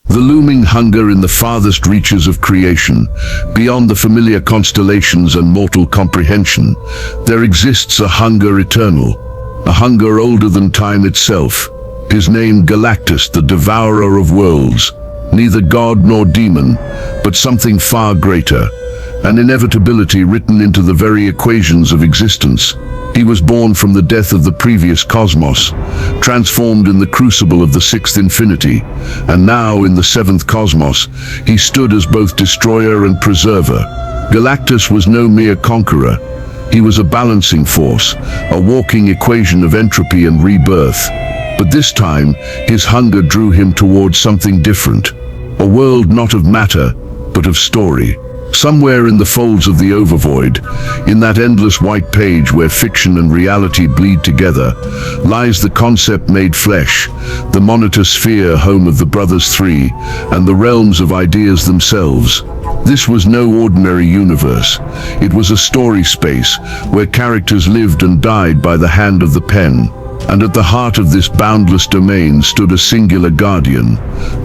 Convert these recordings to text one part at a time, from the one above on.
The looming hunger in the farthest reaches of creation, beyond the familiar constellations and mortal comprehension, there exists a hunger eternal, a hunger older than time itself. His name Galactus, the Devourer of worlds, neither god nor demon, but something far greater, an inevitability written into the very equations of existence. He was born from the death of the previous cosmos, transformed in the crucible of the sixth infinity, and now in the seventh cosmos, he stood as both destroyer and preserver. Galactus was no mere conqueror. He was a balancing force, a walking equation of entropy and rebirth. But this time, his hunger drew him towards something different, a world not of matter, but of story. Somewhere in the folds of the Overvoid, in that endless white page where fiction and reality bleed together, lies the concept made flesh, the monitor sphere home of the Brothers Three, and the realms of ideas themselves. This was no ordinary universe. It was a story space where characters lived and died by the hand of the pen. And at the heart of this boundless domain stood a singular guardian,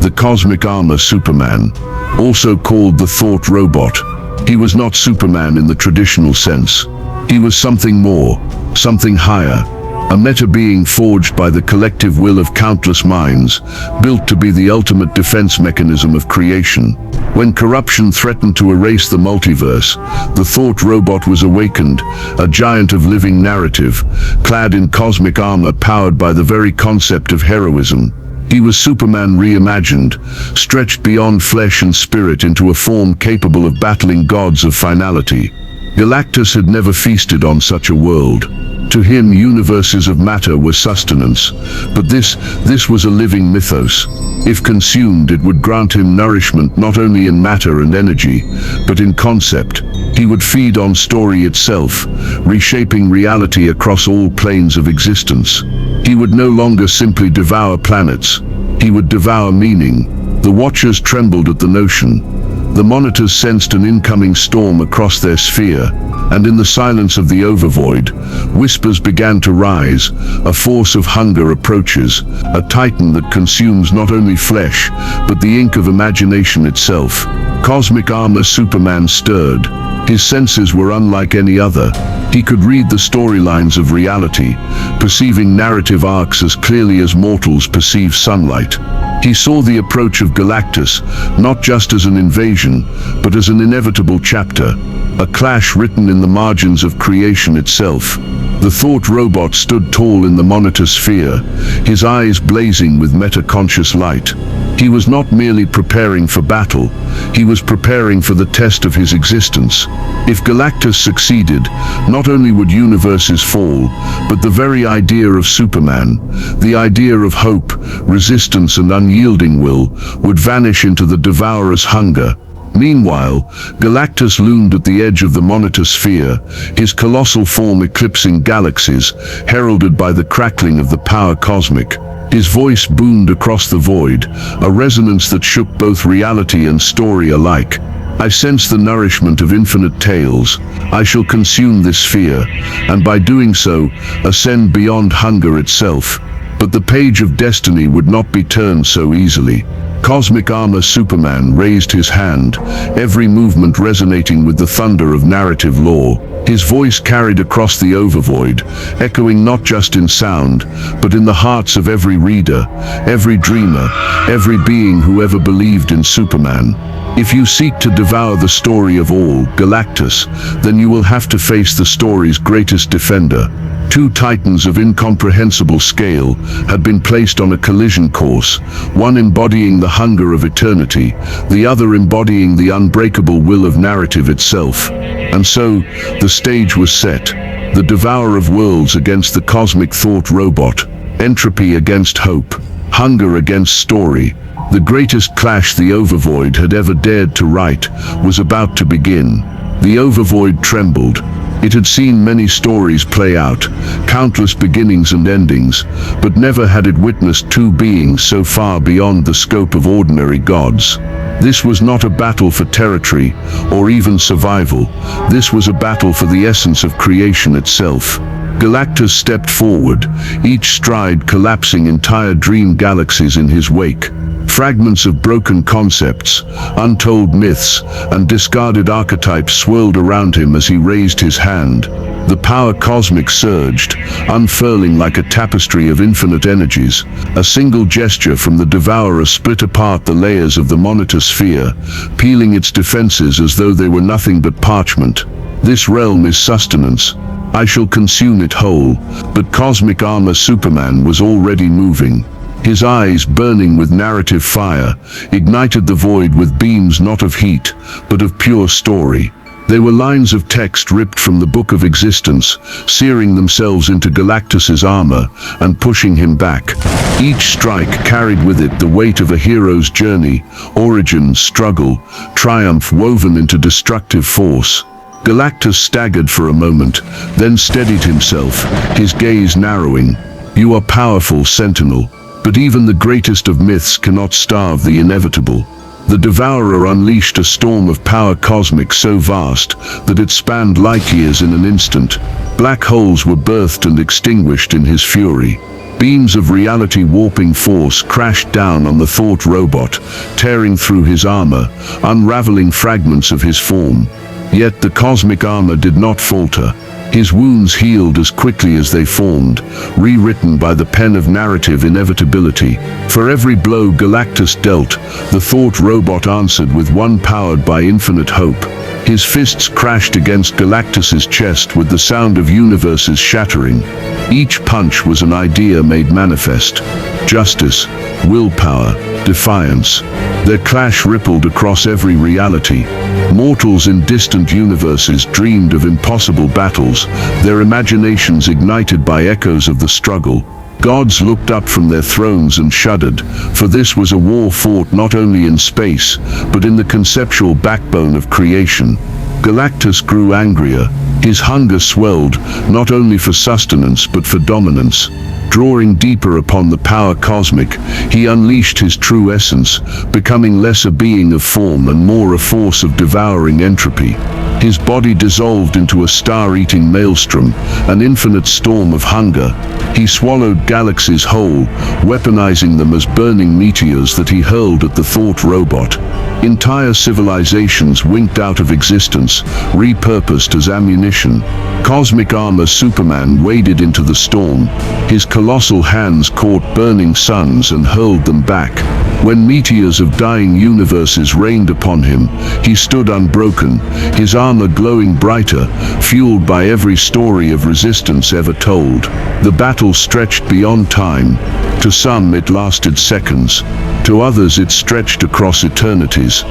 the Cosmic Armour Superman, also called the Thought Robot. He was not Superman in the traditional sense. He was something more, something higher, a meta-being forged by the collective will of countless minds, built to be the ultimate defense mechanism of creation. When corruption threatened to erase the multiverse, the Thought Robot was awakened, a giant of living narrative, clad in cosmic armor powered by the very concept of heroism. He was Superman reimagined, stretched beyond flesh and spirit into a form capable of battling gods of finality. Galactus had never feasted on such a world. To him, universes of matter were sustenance, but this was a living mythos. If consumed, it would grant him nourishment not only in matter and energy, but in concept. He would feed on story itself, reshaping reality across all planes of existence. He would no longer simply devour planets. He would devour meaning. The Watchers trembled at the notion. The monitors sensed an incoming storm across their sphere, and in the silence of the Overvoid, whispers began to rise. A force of hunger approaches, a titan that consumes not only flesh, but the ink of imagination itself. Cosmic Armour Superman stirred. His senses were unlike any other. He could read the storylines of reality, perceiving narrative arcs as clearly as mortals perceive sunlight. He saw the approach of Galactus not just as an invasion, but as an inevitable chapter, a clash written in the margins of creation itself. The Thought Robot stood tall in the monitor sphere, his eyes blazing with meta-conscious light. He was not merely preparing for battle, he was preparing for the test of his existence. If Galactus succeeded, not only would universes fall, but the very idea of Superman, the idea of hope, resistance and unyielding will, would vanish into the Devourer's hunger. Meanwhile, Galactus loomed at the edge of the monitor sphere, his colossal form eclipsing galaxies, heralded by the crackling of the power cosmic. His voice boomed across the void, a resonance that shook both reality and story alike. I sense the nourishment of infinite tales. I shall consume this sphere, and by doing so, ascend beyond hunger itself. But the page of destiny would not be turned so easily. Cosmic Armour Superman raised his hand, every movement resonating with the thunder of narrative law. His voice carried across the Overvoid, echoing not just in sound, but in the hearts of every reader, every dreamer, every being who ever believed in Superman. If you seek to devour the story of all, Galactus, then you will have to face the story's greatest defender. Two titans of incomprehensible scale had been placed on a collision course, one embodying the hunger of eternity, the other embodying the unbreakable will of narrative itself. And so, the stage was set. The Devourer of worlds against the Cosmic Thought Robot, entropy against hope, hunger against story. The greatest clash the Overvoid had ever dared to write was about to begin. The Overvoid trembled. It had seen many stories play out, countless beginnings and endings, but never had it witnessed two beings so far beyond the scope of ordinary gods. This was not a battle for territory, or even survival. This was a battle for the essence of creation itself. Galactus stepped forward, each stride collapsing entire dream galaxies in his wake. Fragments of broken concepts, untold myths, and discarded archetypes swirled around him as he raised his hand. The power cosmic surged, unfurling like a tapestry of infinite energies. A single gesture from the Devourer split apart the layers of the monitor sphere, peeling its defenses as though they were nothing but parchment. This realm is sustenance. I shall consume it whole. But Cosmic Armour Superman was already moving. His eyes, burning with narrative fire, ignited the void with beams not of heat, but of pure story. They were lines of text ripped from the book of existence, searing themselves into Galactus's armor and pushing him back. Each strike carried with it the weight of a hero's journey, origin, struggle, triumph woven into destructive force. Galactus staggered for a moment, then steadied himself, his gaze narrowing. You are powerful, Sentinel, but even the greatest of myths cannot starve the inevitable. The Devourer unleashed a storm of power cosmic so vast that it spanned light years in an instant. Black holes were birthed and extinguished in his fury. Beams of reality warping force crashed down on the thought robot, tearing through his armor, unraveling fragments of his form. Yet the cosmic armor did not falter. His wounds healed as quickly as they formed, rewritten by the pen of narrative inevitability. For every blow Galactus dealt, the thought robot answered with one powered by infinite hope. His fists crashed against Galactus's chest with the sound of universes shattering. Each punch was an idea made manifest. Justice, willpower, defiance. Their clash rippled across every reality. Mortals in distant universes dreamed of impossible battles, their imaginations ignited by echoes of the struggle. Gods looked up from their thrones and shuddered, for this was a war fought not only in space, but in the conceptual backbone of creation. Galactus grew angrier. His hunger swelled, not only for sustenance but for dominance. Drawing deeper upon the power cosmic, he unleashed his true essence, becoming less a being of form and more a force of devouring entropy. His body dissolved into a star-eating maelstrom, an infinite storm of hunger. He swallowed galaxies whole, weaponizing them as burning meteors that he hurled at the thought robot. Entire civilizations winked out of existence, repurposed as ammunition. Cosmic Armour Superman waded into the storm. His colossal hands caught burning suns and hurled them back. When meteors of dying universes rained upon him, he stood unbroken, his armor glowing brighter, fueled by every story of resistance ever told. The battle stretched beyond time. To some it lasted seconds. To others it stretched across eternities.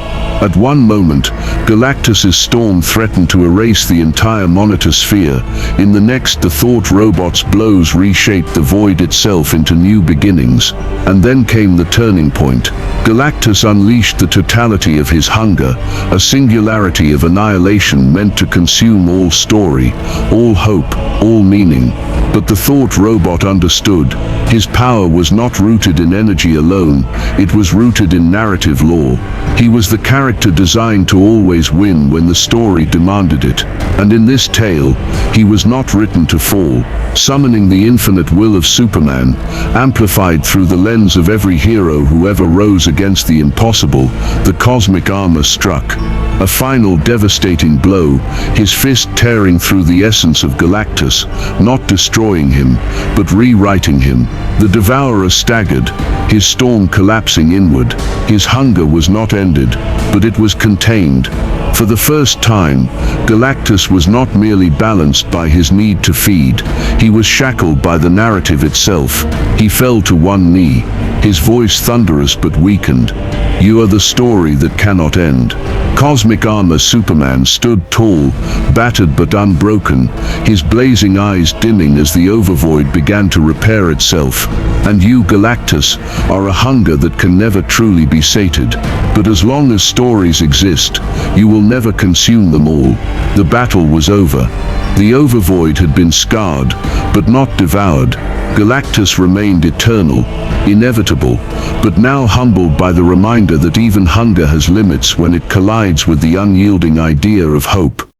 At one moment, Galactus's storm threatened to erase the entire monitor sphere. In the next, the thought robot's blows reshaped the void itself into new beginnings. And then came the turning point. Galactus unleashed the totality of his hunger, a singularity of annihilation meant to consume all story, all hope, all meaning. But the thought robot understood. His power was not rooted in energy alone, it was rooted in narrative law. He was the character designed to always win when the story demanded it. And in this tale, he was not written to fall. Summoning the infinite will of Superman, amplified through the lens of every hero who ever rose against the impossible, the cosmic armor struck. A final devastating blow, his fist tearing through the essence of Galactus, not destroying him, but rewriting him. The Devourer staggered, his storm collapsing inward. His hunger was not ended, but it was contained. For the first time, Galactus was not merely balanced by his need to feed, he was shackled by the narrative itself. He fell to one knee, his voice thunderous but weakened. You are the story that cannot end. Cosmic Armour Superman stood tall, battered but unbroken, his blazing eyes dimming as the Overvoid began to repair itself. And you, Galactus, are a hunger that can never truly be sated. But as long as stories exist, you will never consume them all. The battle was over. The Overvoid had been scarred, but not devoured. Galactus remained eternal, inevitable, but now humbled by the reminder that even hunger has limits when it collides with the unyielding idea of hope.